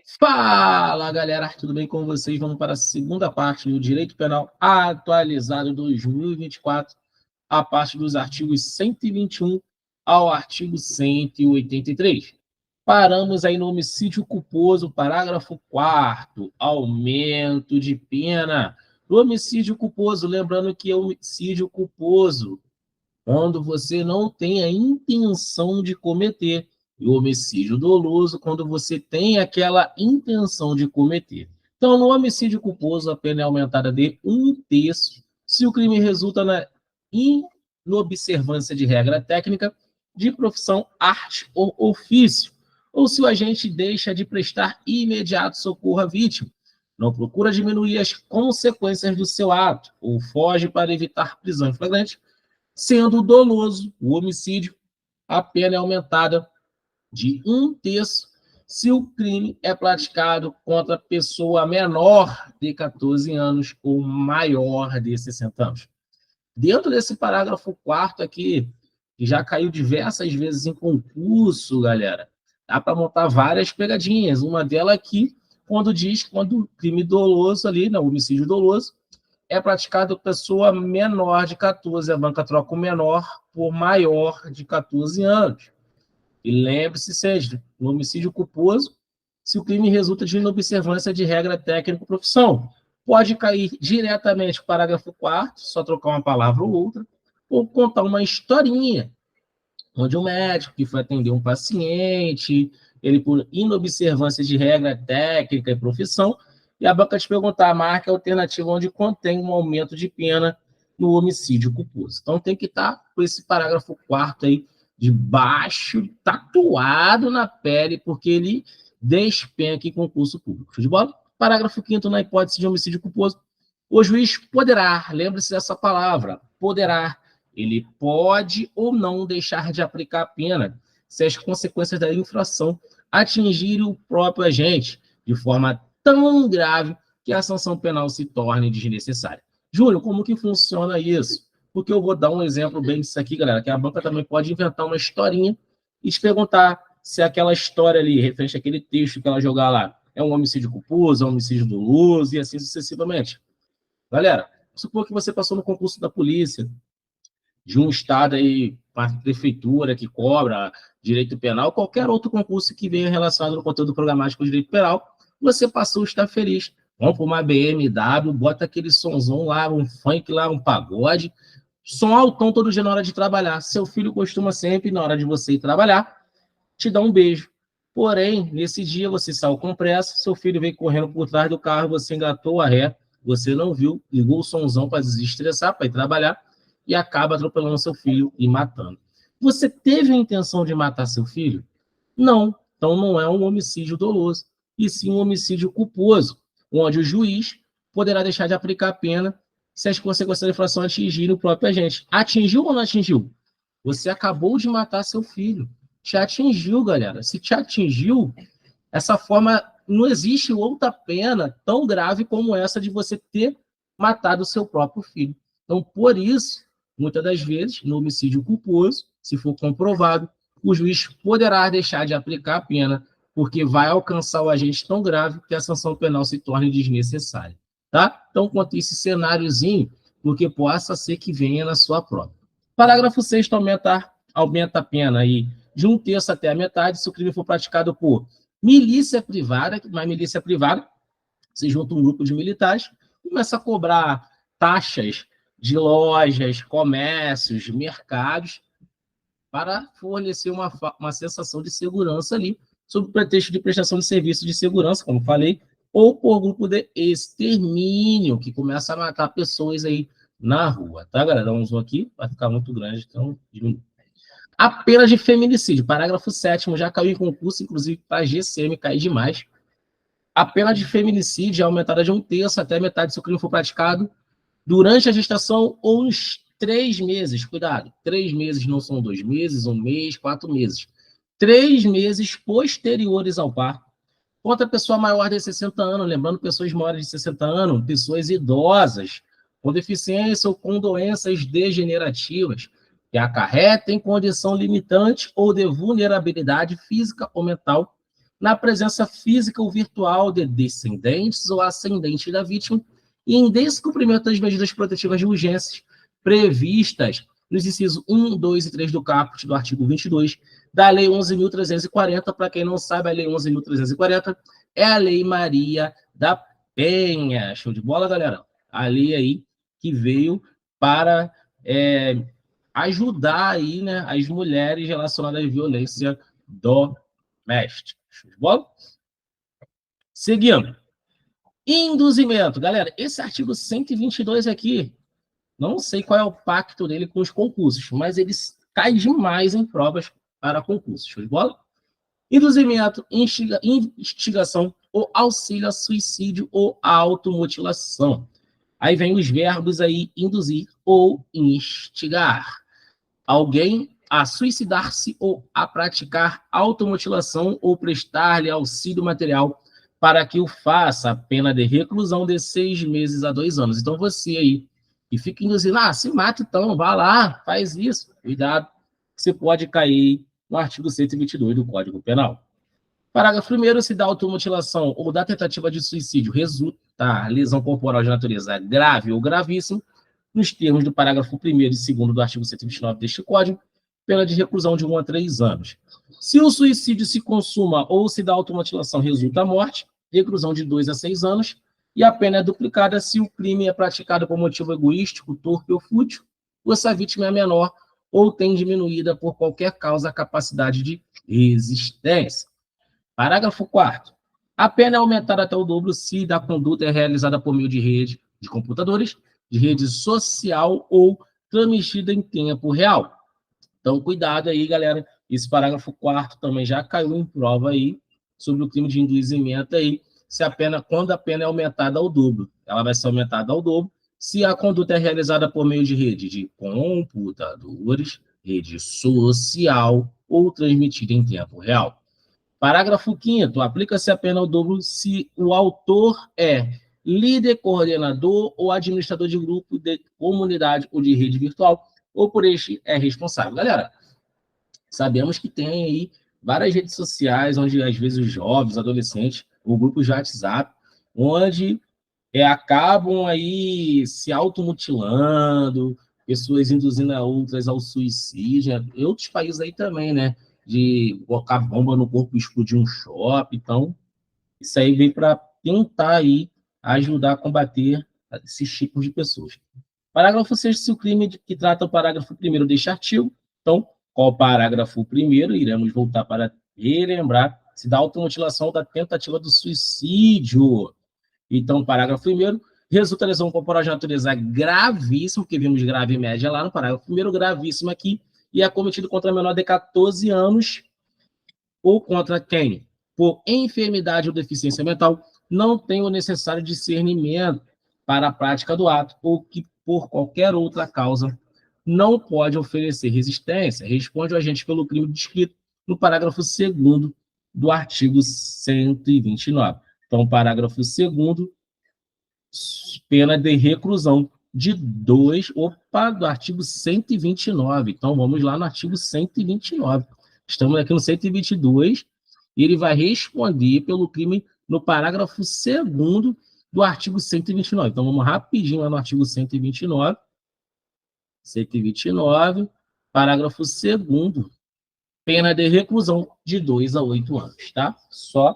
Fala, galera, tudo bem com vocês? Vamos para a segunda parte do Direito Penal atualizado 2024, a parte dos artigos 121 ao artigo 183. Paramos aí no homicídio culposo, parágrafo 4º, aumento de pena. No homicídio culposo, lembrando que é homicídio culposo quando você não tem a intenção de cometer. E o homicídio doloso, quando você tem aquela intenção de cometer. Então, no homicídio culposo, a pena é aumentada de 1/3 se o crime resulta na inobservância de regra técnica, de profissão, arte ou ofício, ou se o agente deixa de prestar imediato socorro à vítima, não procura diminuir as consequências do seu ato, ou foge para evitar prisão em flagrante. Sendo doloso o homicídio, a pena é aumentada de 1/3 se o crime é praticado contra pessoa menor de 14 anos ou maior de 60 anos. Dentro desse parágrafo 4º aqui, que já caiu diversas vezes em concurso, galera, dá para montar várias pegadinhas. Uma delas aqui, quando o crime doloso ali, né, o homicídio doloso, é praticado por pessoa menor de 14. A banca troca o menor por maior de 14 anos. E lembre-se, seja no homicídio culposo, se o crime resulta de inobservância de regra técnico-profissão. Pode cair diretamente para o parágrafo 4º, só trocar uma palavra ou outra, ou contar uma historinha, onde um médico que foi atender um paciente, ele por inobservância de regra técnica e profissão, e a banca te perguntar a marca alternativa onde contém um aumento de pena no homicídio culposo. Então tem que estar com esse parágrafo 4º aí de baixo, tatuado na pele, porque ele despenca em concurso público. Show de bola? Parágrafo 5º, na hipótese de homicídio culposo, o juiz poderá, lembre-se dessa palavra, poderá, ele pode ou não deixar de aplicar a pena se as consequências da infração atingirem o próprio agente de forma tão grave que a sanção penal se torne desnecessária. Júlio, como que funciona isso? Porque eu vou dar um exemplo bem disso aqui, galera, que a banca também pode inventar uma historinha e te perguntar se aquela história ali, referente àquele texto que ela jogar lá, é um homicídio culposo, é um homicídio doloso e assim sucessivamente. Galera, supor que você passou no concurso da polícia, de um estado aí, uma prefeitura que cobra direito penal, qualquer outro concurso que venha relacionado no conteúdo programático de direito penal, você passou, está feliz. Vamos para uma BMW, bota aquele sonzão lá, um funk lá, um pagode, som altão todo dia na hora de trabalhar. Seu filho costuma sempre, na hora de você ir trabalhar, te dar um beijo. Porém, nesse dia você saiu com pressa, seu filho veio correndo por trás do carro, você engatou a ré, você não viu, ligou o sonzão para desestressar, para ir trabalhar, e acaba atropelando seu filho e matando. Você teve a intenção de matar seu filho? Não. Então não é um homicídio doloso, e sim um homicídio culposo, onde o juiz poderá deixar de aplicar a pena se as consequências da infração atingirem o próprio agente. Atingiu ou não atingiu? Você acabou de matar seu filho. Te atingiu, galera. Se te atingiu, essa forma, não existe outra pena tão grave como essa de você ter matado o seu próprio filho. Então, por isso, muitas das vezes, no homicídio culposo, se for comprovado, o juiz poderá deixar de aplicar a pena, porque vai alcançar o agente tão grave que a sanção penal se torne desnecessária. Tá? Então, quanto a esse cenáriozinho, porque possa ser que venha na sua prova. Parágrafo 6º, aumenta a pena aí de 1/3 até a metade se o crime for praticado por milícia privada, mas milícia privada, se junta um grupo de militares, começa a cobrar taxas de lojas, comércios, mercados, para fornecer uma sensação de segurança ali, sob o pretexto de prestação de serviço de segurança, como falei, ou por grupo de extermínio, que começa a matar pessoas aí na rua, tá, galera? Dá um zoom aqui, vai ficar muito grande, então diminui. A pena de feminicídio, parágrafo 7º, já caiu em concurso, inclusive para a GCM cair demais. A pena de feminicídio é aumentada de 1/3 até metade se o crime for praticado durante a gestação ou uns 3 meses. Cuidado, 3 meses não são 2 meses, 1 mês, 4 meses. 3 meses posteriores ao parto. Contra pessoa maior de 60 anos, lembrando pessoas maiores de 60 anos, pessoas idosas, com deficiência ou com doenças degenerativas, que acarretem condição limitante ou de vulnerabilidade física ou mental, na presença física ou virtual de descendentes ou ascendentes da vítima e em descumprimento das medidas protetivas de urgência previstas nos incisos 1, 2 e 3 do caput do artigo 22 da Lei 11.340. Para quem não sabe, a Lei 11.340 é a Lei Maria da Penha. Show de bola, galera? A lei aí que veio para ajudar aí, né, as mulheres relacionadas à violência doméstica. Show de bola? Seguindo. Induzimento. Galera, esse artigo 122 aqui, não sei qual é o pacto dele com os concursos, mas ele cai demais em provas para concursos. Show de bola? Induzimento, instigação ou auxílio a suicídio ou a automutilação. Aí vem os verbos aí, induzir ou instigar alguém a suicidar-se ou a praticar automutilação ou prestar-lhe auxílio material para que o faça, a pena de reclusão de 6 meses a 2 anos. Então você aí que fica induzindo, se mata então, vá lá, faz isso. Cuidado, você pode cair no artigo 122 do Código Penal. Parágrafo 1º, se da automutilação ou da tentativa de suicídio resultar lesão corporal de natureza grave ou gravíssima, nos termos do parágrafo 1º e 2º do artigo 129 deste Código, pena de reclusão de 1 a 3 anos. Se o suicídio se consuma ou se da automutilação resulta a morte, reclusão de 2 a 6 anos, e a pena é duplicada se o crime é praticado por motivo egoístico, torpe ou fútil, ou se a vítima é menor ou tem diminuída por qualquer causa a capacidade de resistência. Parágrafo 4º. A pena é aumentada até o dobro se da conduta é realizada por meio de rede de computadores, de rede social ou transmitida em tempo real. Então, cuidado aí, galera. Esse parágrafo 4º também já caiu em prova aí sobre o crime de induzimento aí, quando a pena é aumentada ao dobro. Ela vai ser aumentada ao dobro se a conduta é realizada por meio de rede de computadores, rede social ou transmitida em tempo real. Parágrafo 5º. Aplica-se a pena ao dobro se o autor é líder, coordenador ou administrador de grupo de comunidade ou de rede virtual, ou por este é responsável. Galera, sabemos que tem aí várias redes sociais onde, às vezes, os jovens, adolescentes, ou grupos de WhatsApp, onde acabam aí se automutilando, pessoas induzindo a outras ao suicídio. Em outros países aí também, né? De colocar bomba no corpo e explodir um shopping. Então, isso aí vem para tentar aí ajudar a combater esses tipos de pessoas. Parágrafo 6º, se o crime que trata o parágrafo 1º deste artigo, então, qual o parágrafo 1º? Iremos voltar para relembrar se da automutilação ou da tentativa do suicídio. Então, parágrafo 1º, resulta lesão corporal de natureza gravíssima, que vimos grave e média lá no parágrafo 1º, gravíssimo aqui, e é cometido contra menor de 14 anos ou contra quem, por enfermidade ou deficiência mental, não tem o necessário discernimento para a prática do ato ou que, por qualquer outra causa, não pode oferecer resistência, responde o agente pelo crime descrito no parágrafo 2º do artigo 129. Então, parágrafo 2º, pena de reclusão de 2, do artigo 129. Então, vamos lá no artigo 129. Estamos aqui no 122, e ele vai responder pelo crime no parágrafo 2º do artigo 129. Então, vamos rapidinho lá no artigo 129. 129, parágrafo 2º, pena de reclusão de 2 a 8 anos, tá? Só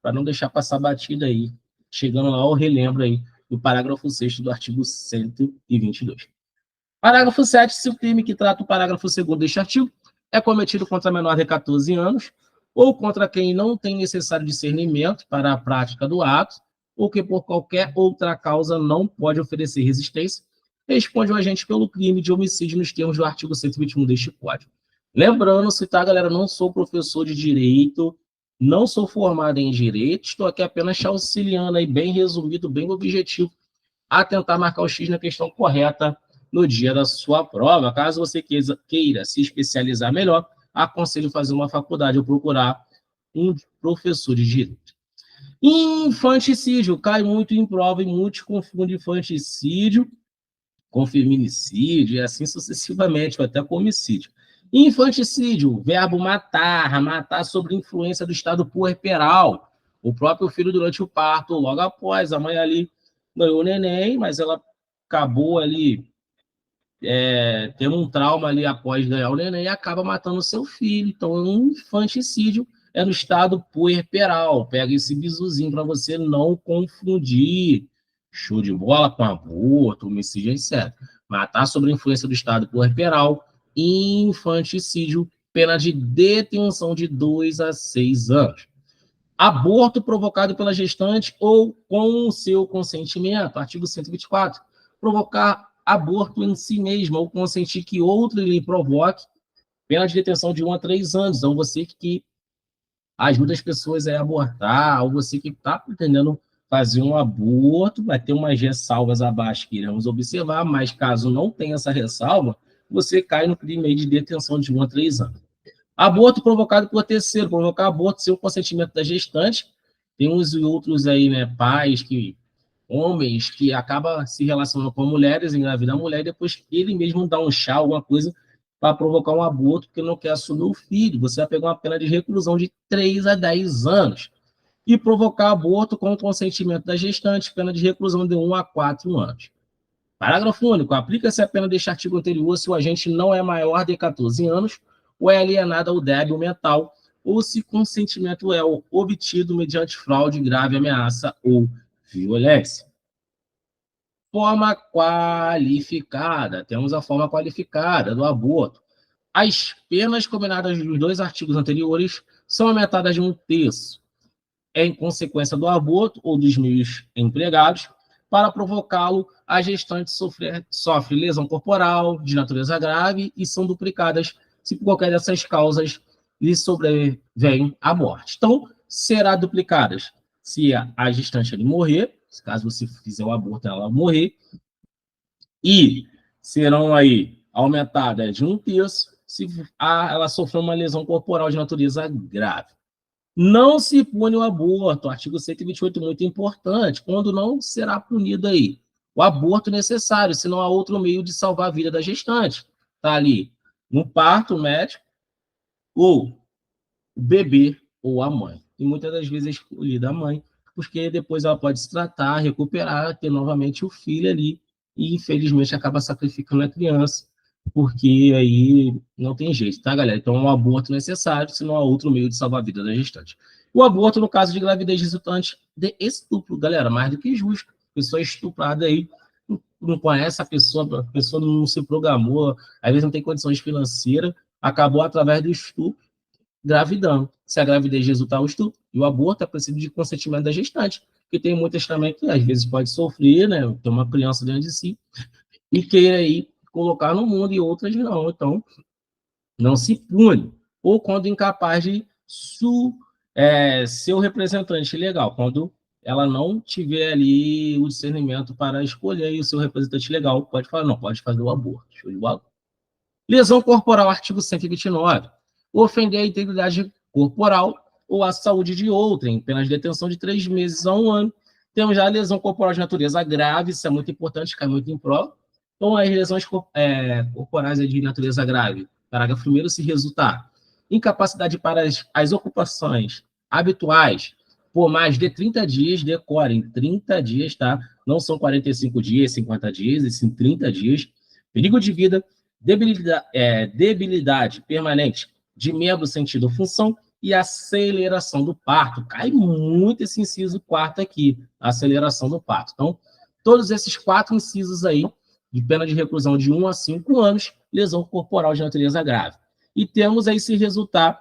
para não deixar passar batida aí. Chegando lá, eu relembro aí do parágrafo 6º do artigo 122. Parágrafo 7º, se o crime que trata o parágrafo 2º deste artigo é cometido contra menor de 14 anos, ou contra quem não tem necessário discernimento para a prática do ato, ou que por qualquer outra causa não pode oferecer resistência, responde o agente pelo crime de homicídio nos termos do artigo 121 deste Código. Lembrando-se, tá, galera? Não sou professor de direito, não sou formado em direito, estou aqui apenas te auxiliando aí, bem resumido, bem objetivo, a tentar marcar o X na questão correta no dia da sua prova. Caso você queira se especializar melhor, aconselho fazer uma faculdade ou procurar um professor de direito. Infanticídio, cai muito em prova e muitos confundem infanticídio com feminicídio e assim sucessivamente, ou até com homicídio. Infanticídio, verbo matar, matar sob influência do estado puerperal. O próprio filho durante o parto, logo após, a mãe ali ganhou o neném, mas ela acabou ali tendo um trauma ali após ganhar o neném e acaba matando o seu filho. Então, um infanticídio é no estado puerperal. Pega esse bizuzinho para você não confundir. Show de bola com aborto, homicídio, etc. Matar sob influência do estado puerperal, infanticídio, pena de detenção de 2 a 6 anos. Aborto provocado pela gestante ou com o seu consentimento, artigo 124. Provocar aborto em si mesmo ou consentir que outro lhe provoque, pena de detenção de 1 a 3 anos. Então, você que ajuda as pessoas a abortar, ou você que está pretendendo fazer um aborto, vai ter umas ressalvas abaixo que iremos observar, mas caso não tenha essa ressalva, você cai no crime de detenção de 1 a 3 anos. Aborto provocado por terceiro, provocar aborto sem o consentimento da gestante. Tem uns e outros aí, né, pais, homens que acabam se relacionando com mulheres, engravidam a mulher, e depois ele mesmo dá um chá, alguma coisa, para provocar um aborto, porque não quer assumir o filho. Você vai pegar uma pena de reclusão de 3 a 10 anos. E provocar aborto com o consentimento da gestante, pena de reclusão de 1 a 4 anos. Parágrafo único. Aplica-se a pena deste artigo anterior se o agente não é maior de 14 anos ou é alienado ou débil mental, ou se consentimento é obtido mediante fraude, grave ameaça ou violência. Forma qualificada. Temos a forma qualificada do aborto. As penas combinadas dos 2 artigos anteriores são aumentadas de 1/3. É em consequência do aborto ou dos meios empregados. Para provocá-lo, a gestante sofre lesão corporal de natureza grave e são duplicadas se por qualquer dessas causas lhe sobrevém a morte. Então, será duplicadas se a gestante ali morrer, caso você fizer o aborto ela morrer, e serão aí aumentadas de 1/3 se ela sofrer uma lesão corporal de natureza grave. Não se pune o aborto, artigo 128, muito importante, quando não será punido aí o aborto necessário, se não há outro meio de salvar a vida da gestante. Está ali no parto médico, ou o bebê ou a mãe. E muitas das vezes é escolhida a mãe, porque depois ela pode se tratar, recuperar, ter novamente o filho ali, e infelizmente acaba sacrificando a criança, porque aí não tem jeito, tá, galera? Então é um aborto necessário, se não há outro meio de salvar a vida da gestante. O aborto, no caso de gravidez resultante de estupro, galera, mais do que justo. Pessoa estuprada aí, não conhece a pessoa não se programou, às vezes não tem condições financeiras, acabou através do estupro, gravidando. Se a gravidez resultar o estupro, e o aborto é preciso de consentimento da gestante, porque tem muitas também que às vezes pode sofrer, né, ter uma criança dentro de si, e queira aí colocar no mundo, e outras não. Então, não se pune. Ou quando incapaz de ser o representante legal, quando ela não tiver ali o discernimento para escolher o seu representante legal, pode falar, não, pode fazer o aborto. Show de bola? Lesão corporal, artigo 129. Ofender a integridade corporal ou a saúde de outrem, pena de detenção de 3 meses a 1 ano. Temos já a lesão corporal de natureza grave, isso é muito importante, cai muito em prova. Então, as lesões corporais de natureza grave, parágrafo 1º, se resultar incapacidade para as ocupações habituais por mais de 30 dias, decorem 30 dias, tá? Não são 45 dias, 50 dias, e sim 30 dias. Perigo de vida, debilidade permanente de membro, sentido, função e aceleração do parto. Cai muito esse inciso 4º aqui, aceleração do parto. Então, todos esses 4 incisos aí, de pena de reclusão de 1 a 5 anos, lesão corporal de natureza grave. E temos aí, se resultar,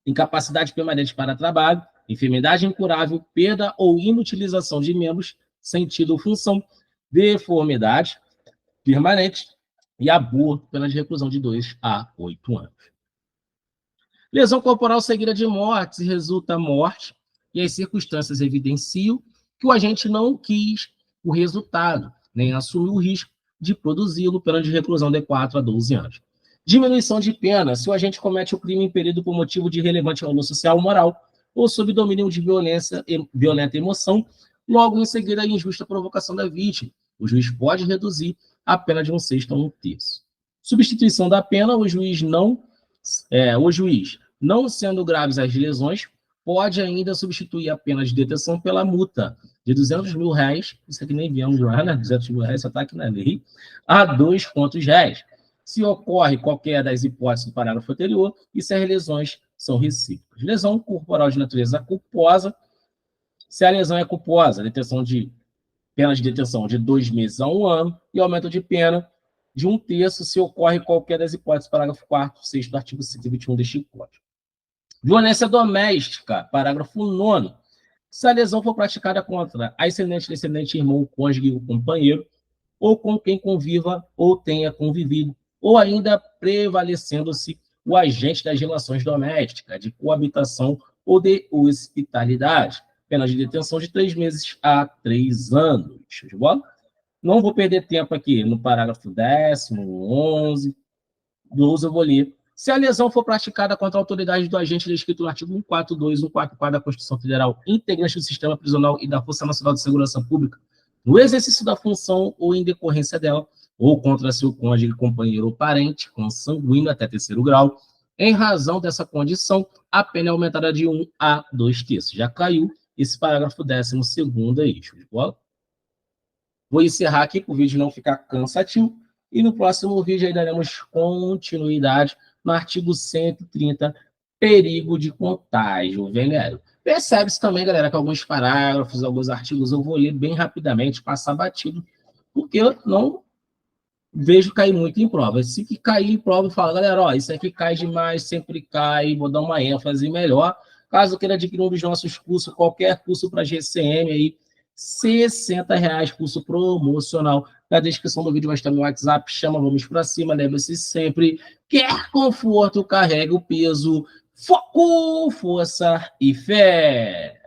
incapacidade permanente para trabalho, enfermidade incurável, perda ou inutilização de membros, sentido ou função, deformidade permanente e aborto, pena de reclusão de 2 a 8 anos. Lesão corporal seguida de morte, se resulta morte, e as circunstâncias evidenciam que o agente não quis o resultado, nem assumiu o risco de produzi-lo, pena de reclusão de 4 a 12 anos. Diminuição de pena, se o agente comete o crime impedido por motivo de relevante valor social ou moral, ou sob domínio de violenta emoção, logo em seguida a injusta provocação da vítima. O juiz pode reduzir a pena de 1/6 a 1/3. Substituição da pena, o juiz não O juiz, não sendo graves as lesões, pode ainda substituir a pena de detenção pela multa de R$200 mil, isso aqui nem viemos lá, né? R$200 mil só está aqui na lei, a R$2 se ocorre qualquer das hipóteses do parágrafo anterior e se as lesões são recíprocas. Lesão corporal de natureza culposa, se a lesão é culposa, pena de detenção de 2 meses a 1 ano e aumento de pena de 1/3 se ocorre qualquer das hipóteses, parágrafo 4º, 6º do artigo 121 deste Código. Violência doméstica, parágrafo 9º. Se a lesão for praticada contra ascendente, descendente, irmão, cônjuge ou companheiro, ou com quem conviva ou tenha convivido, ou ainda prevalecendo-se o agente das relações domésticas, de coabitação ou de hospitalidade. Pena de detenção de 3 meses a 3 anos. Show de bola? Não vou perder tempo aqui no parágrafo 10º, 11, 12 eu vou ler. Se a lesão for praticada contra a autoridade do agente descrito no artigo 142, 144 da Constituição Federal, integrante do sistema prisional e da Força Nacional de Segurança Pública, no exercício da função ou em decorrência dela, ou contra seu cônjuge, companheiro ou parente, consanguíneo até 3º grau, em razão dessa condição, a pena é aumentada de 1 a 2/3. Já caiu esse parágrafo 12º aí, show de bola? Vou encerrar aqui para o vídeo não ficar cansativo, e no próximo vídeo aí daremos continuidade no artigo 130, perigo de contágio venérea. Percebe-se também, galera, que alguns parágrafos, alguns artigos eu vou ler bem rapidamente, passar batido, porque eu não vejo cair muito em prova. Se que cair em prova, eu falo, galera, ó, isso aqui cai demais, sempre cai, vou dar uma ênfase melhor. Caso queira adquirir um dos nossos cursos, qualquer curso para GCM aí, R$60, curso promocional. Na descrição do vídeo vai estar meu WhatsApp, chama, vamos para cima. Lembre-se sempre, quer conforto, carrega o peso, foco, força e fé.